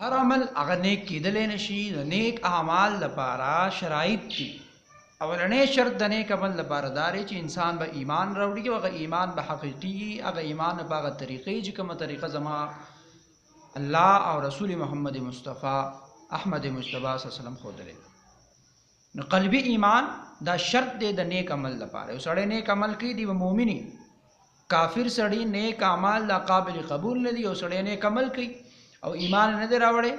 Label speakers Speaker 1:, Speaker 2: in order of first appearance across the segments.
Speaker 1: هر عمل هغه نیک کېدلی نشي. د نیک اعمال لپاره شرایط دي. اولنی شرط د نیک عمل لپاره دا دی چې انسان به ایمان راوړي، او هغه ایمان به حقیقي، هغه ایمان به هغه طریقې چې کومه طریقه زما الله او رسول محمد مصطفی احمد مصطفی صلی الله علیه وسلم ښودلی. نو قلبي ایمان دا شرط دی د نیک عمل لپاره. یو سړی نیک عمل کوي دی به مؤمني. کافر سړی نیک اعمال لا قابل قبول نه دي. یو سړی نیک عمل کوي او ایمان نه دی راوړی،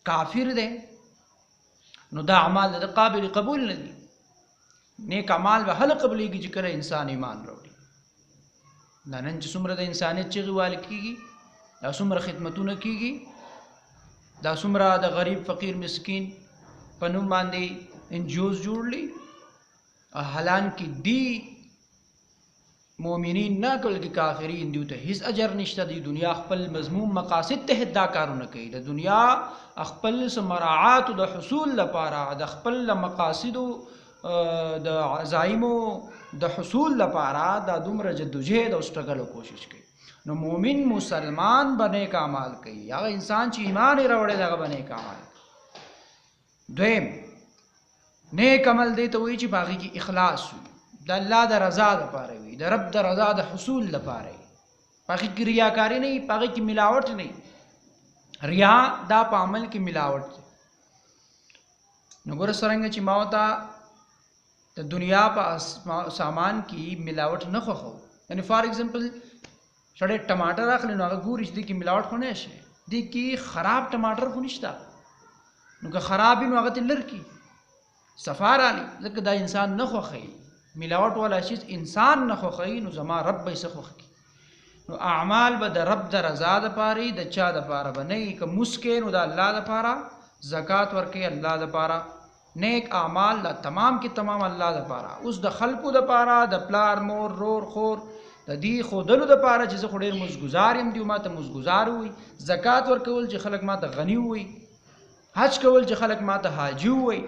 Speaker 1: کافر دی، نو دا اعمال د قابل قبول نه دي. نیک اعمال به هله قبلېږي چې کله انسان ایمان راوړي. دا نن چې څومره د انسانیت چغې وال کېږي، دا څومره خدمتونه کېږي، دا څومره د غریب فقیر مسکین په نوم باندې انجوز جوړلی، حالانکې دی مؤمنین نه بلکې کافرین، دیو ته هیڅ اجر نشته. د دنیا خپل مضموم مقاصد تحت دا کارونه کوي. د دنیا خپل مراعات د حصول لپاره، د خپل مقاصدو د عزایمو د حصول لپاره دا دومره جدوجهد او سټرګل او کوشش کوي. نو مؤمن مسلمان به نیک اعمال کوي. هغه انسان چې ایمان یې راوړی دی هغه به نیک اعمال کوي. دویم نیک عمل دی ته وایي چې په هغې کې اخلاص وي، د الله د رضا دپاره وي، د رب د رضا د حصول لپاره وي. په هغې کې ریاکاري نه وي، په هغې کې ملاوټ نه وي. ریا دا په عمل کې ملاوټ دی. نو ګوره څرنګه چې ما ورته د دنیا په سامان کې ملاوټ نه خوښو. یعنې فار ایگزامپل سړی ټماټر اخلي نو هغه ګوري چې دې کې ملاوټ خو نه شي، دې کې خراب ټماټر خو نشته، نو که خراب وي نو هغه ته لر کړي، صفا رالي، ځکه دا انسان نه خوښوي. ملاوټ والا شیز انسان نه خوښوي، نو زما رب به یې څه خوښ کړي. نو اعمال به د رب د رضا دپاره وي، د چا دپاره به نه وي. که مونځ کوې نو د الله دپاره، زکات ورکوې الله دپاره، نیک اعمال لا تمام کې تمام الله دپاره. اوس د خلکو دپاره، د پلار مور رور خور د دې ښودلو دپاره چې زه خو ډېر مزګزار یم، دیو ما ته مزګزار ووایي، زکات ورکول چې خلک ما ته غني ووایي، حج کول چې خلک ما ته حاجي ووایي،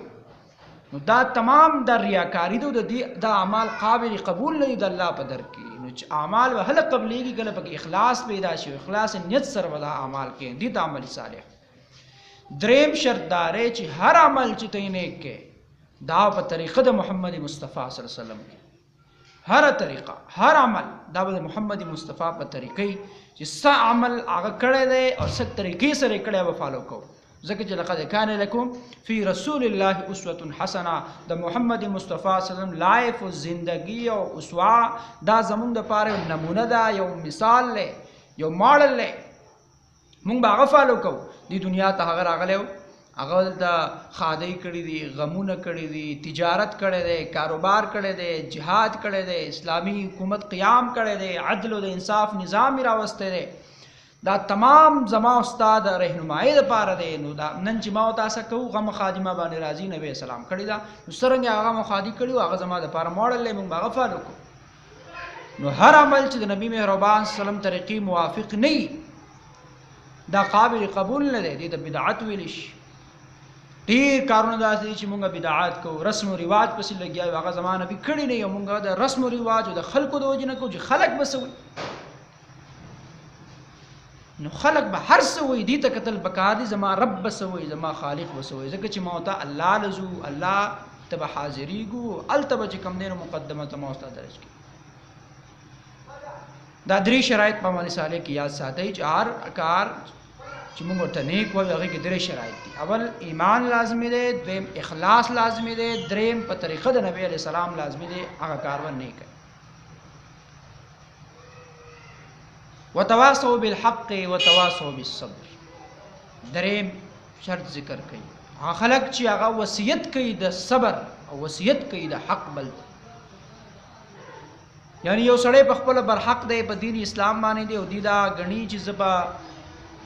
Speaker 1: نو دا تمام د ریاکاري دو د اعمال قابل قبول نه دي د الله په در کې. نو چې اعمال به هله قبلېږي کله پکې اخلاص پیدا شي، اخلاص نیت سره به دا اعمال کوي، دي ته عمل صالح. دریم شرط دا دی چې هر عمل چې ته نیک کوې دا په طریقه د محمد مصطفی صلی الله علیه وسلم کې. هر طریقه، هر عمل دا به د محمد مصطفی په طریقې چې څه عمل هغه کړی دی او څه طریقې سره یې کړی به فالو کوو. ځکه چې لقد کان لکم فی رسول الله اسوة حسنه، د محمد مصطفی صلی الله علیه وسلم لایف او زندگی او اسوه دا زمونږ دپاره یو نمونه ده، یو مثال دی، یو ماډل دی. مونږ به هغه فالو کوو. دې دنیا ته هغه راغلی و، هغه دلته خادۍ کړي دي، غمونه کړي دي، تجارت کړی دی، کاروبار کړی دی، جهاد کړی دی، اسلامي حکومت قیام کړی دی، عدل او د انصاف نظام یې راوستی دی. دا تمام زما استاد رهنمایي دپاره دی. نو دا نن چې ما تاسو کوو غم خادمه باندې راځي، نبی اسلام کړي دا، نو څرنګه هغه مخادي کړي هغه زما دپاره ماډل دی، موږ هغه فالو کوو. نو هر عمل چې د نبي مهربان صلی الله علیه وسلم طریقې موافق نه وي دا قابل قبول نه دی، دې ته بدعت ویلی شي. ډېر کارونه داسې دي چې موږ بدعات کوو، رسم و رواج پسې لګیا یو، هغه زما نبي کړي نه یو. موږ د رسم و رواج او د خلکو د وجې نه کوو چې خلک به څه وایي. نو خلق به هر څه وایي، دې ته کتل پکار دي زما رب به څه وایي، زما خالق به څه وایي. ځکه چې ما ورته الله لزو، الله ته به حاضرېږو، هلته به چې کوم دی نو مقدمه ته ما ورته درج کړي. دا درې شرایط په عمل صالح کې یاد ساتئ چې هر کار چې موږ ورته نیک وایو هغې کې درې شرایط دي. اول ایمان لازمي دی، دویم اخلاص لازمي دی، دریم په طریقه د نبی علیه السلام لازمي دی، هغه کار به نیک کوي. وتواصوا بالحق وتواصوا بالصبر. دریم شرط ذکر کوي، هغه خلک چې هغه وصیت کوي د صبر او وصیت کوي د حق بل. یعنی یو سړی په خپله برحق دی، په دین اسلام باندې دی او دی دا ګڼي چې زه به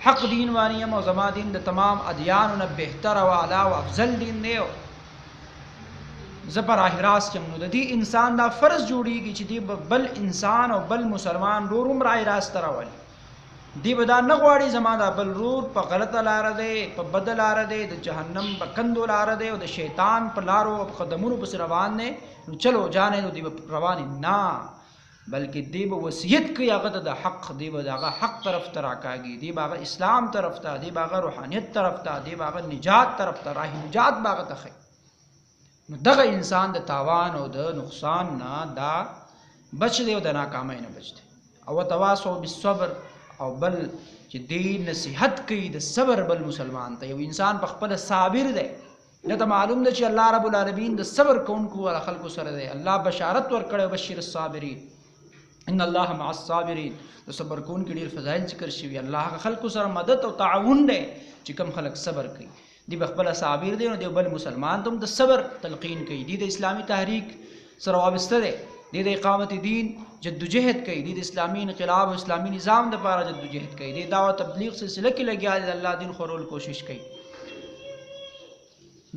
Speaker 1: حق دین باندې یم او زما دین د تمام ادیانو نه بهتر او اعلی او افضل دین دی، زه په راه راست یم. نو د دې انسان دا فرض جوړیږي چې دی بل انسان او بل مسلمان رور هم راه راست ته راولي. دی به دا نه غواړي زما دا بل رور په غلطه لاره دی، په بده لاره دی، د جهنم په کندو لاره دی او د شیطان په لارو او په قدمونو پسې روان دی، نو چلو جانې نو دی به روان نه. بلکې دی به وصیت کوي هغه ته د حق، دی به د هغه حق طرف ته راکاږي، دی به هغه اسلام طرف ته، دی به هغه روحانیت طرف ته، دی به هغه نجات طرف ته، راه نجات به هغه ته ښیي. نو دغه انسان د تاوان او د نقصان نه دا بچ دی او د ناکامۍ نه بچ دی. او تواصوا بالصبر، او بل چې دی نصیحت کوي د صبر بل مسلمان ته. یو انسان په خپل صابر دی، دته معلوم ده چې الله رب العالمین د صبر کوونکو ول خلکو سره دی. الله بشارت ورکړی بشیر الصابرین ان الله مع الصابرین. د صبر کوونکو ډیر فضایل ذکر شوي. الله هغه خلکو سره مدد او تعاون دی چې کوم خلک صبر کوي. دی بخپل صابر دی نو دی بل مسلمان ته د صبر تلقین کوي. دی د اسلامي تحریک سره وابسته دی، دی د اقامت دین جدوجہد کوي، دی د اسلامي انقلاب او اسلامي نظام لپاره جدوجہد کوي، دی دعوت تبلیغ سلسله کې لګیا دی، د الله دین خورول کوشش کوي،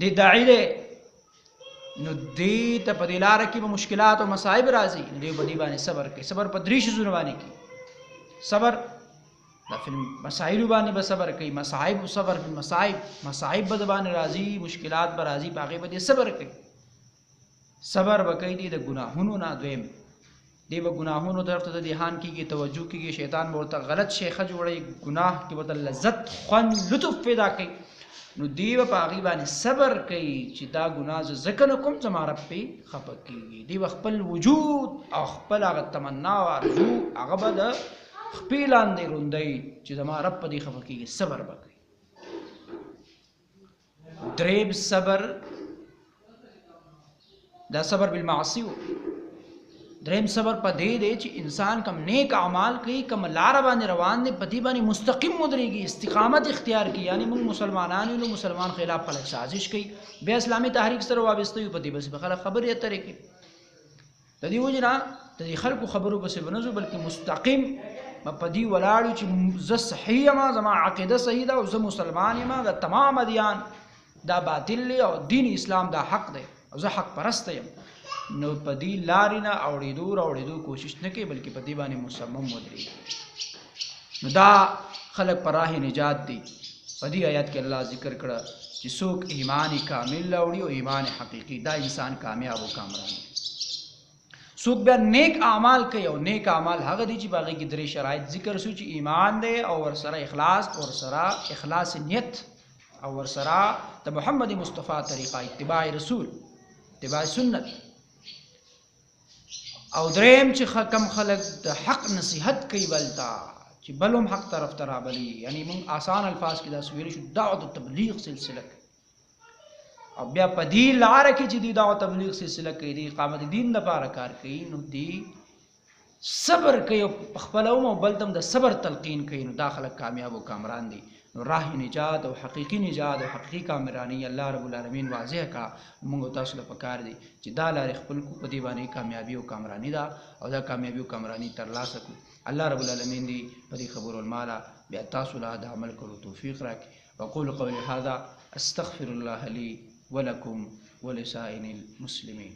Speaker 1: دی داعی دی. نو دی ته په دې لاره کې به مشکلات او مصائب راځي، دی په دې باندې صبر کوي. صبر په درې شیزونو باندې کوي. صبر د فلم مسائل باندې به صبر کوي، مصائب صبر په مصائب به باندې راځي، مشکلات به راځي، په هغه باندې صبر کوي. صبر وکړي دی د ګناهونو نه. دویم دی به ګناهونو طرف ته ذهان کیږي، توجه کیږي، شیطان به ورته غلط شیخه جوړي، ګناه کې ورته لذت خوند لطف پیدا کوي. نو دی به په هغې باندې صبر کوي چې دا ګناه زه ځکه نه کوم زما رب پې خفه کېږي. دی به خپل وجود او خپل هغه تمنا او ارزو هغه به د خپې لاندې روندی چې زما رب په دې خفه کېږي. صبر به کوي. دریم صبر دا صبر بالمعصی و. دریم صبر په دې دی چې انسان کم نیک اعمال کوي، کم لاره باندې روان دی، په دې باندې مستقیم ودرېږي، استقامت اختیار کوي. یعنی موږ مسلمانان یو، مسلمان خلاف خلک سازش کوي، بیا اسلامي تحریک سره وابسته وي، په دې بس به خلک خبرې اترې کوي. د دې وجې نه د دې خلکو خبرو پسې به نه ځو، بلکې مستقیم په دې ولاړ یو چې زه صحیح یم، زما عقیده صحیح ده او زه مسلمان یم، د تمام ادیان دا باطل دی او دین اسلام دا حق دی او زه حق پرسته یم. نو په دې لارې نه اوړېدو کوشش نه کوي، بلکې په دې باندې مصمم ودرېږي. نو دا خلک په راه نجات دي. په دې آیات کې الله ذکر کړه چې څوک ایمان کامل راوړي او ایمان حقیقي، دا انسان کامیاب او کامران دی. څوک بیا نیک اعمال کوي، او نیک اعمال هغه دي چې په هغې کې درې شرایط ذکر شو چې ایمان دی او ورسره اخلاص، او ورسره اخلاص نیت، او ورسره د محمد مصطفی طریقه، اتباع رسول، اتباع سنت. او دریم چې کم خلک د حق نصیحت کوي بلتا چې بلوم حق طرف ته رابلي. یعنی موږ آسان الفاظ کې داسې ویلی شو دعوت تبلیغ سلسله کوي، او بیا په دې لاره کې چې دی دعوت تبلیغ سلسله کوي، دی اقامت دین لپاره کار کوي، نو دی صبر کوي او په خپله هم او بل ته هم د صبر تلقین کوي. نو دا خلک کامیاب او کامران دي. نو راه نجات او حقیقي نجات او حقیقي کامرانی الله رب العالمین واضح کا. موږ تاسو له پکار دي چې دا لارې خپل کو، په دې باندې کامیابی او کامرانی ده، او دا کامیابی او کامرانی ترلاسه کړو. الله رب العالمین دی په دې خبرو الماله بیا تاسو له د عمل کولو توفیق راکړي. وقول قولي هذا استغفر الله لي ولكم ولسائر المسلمين.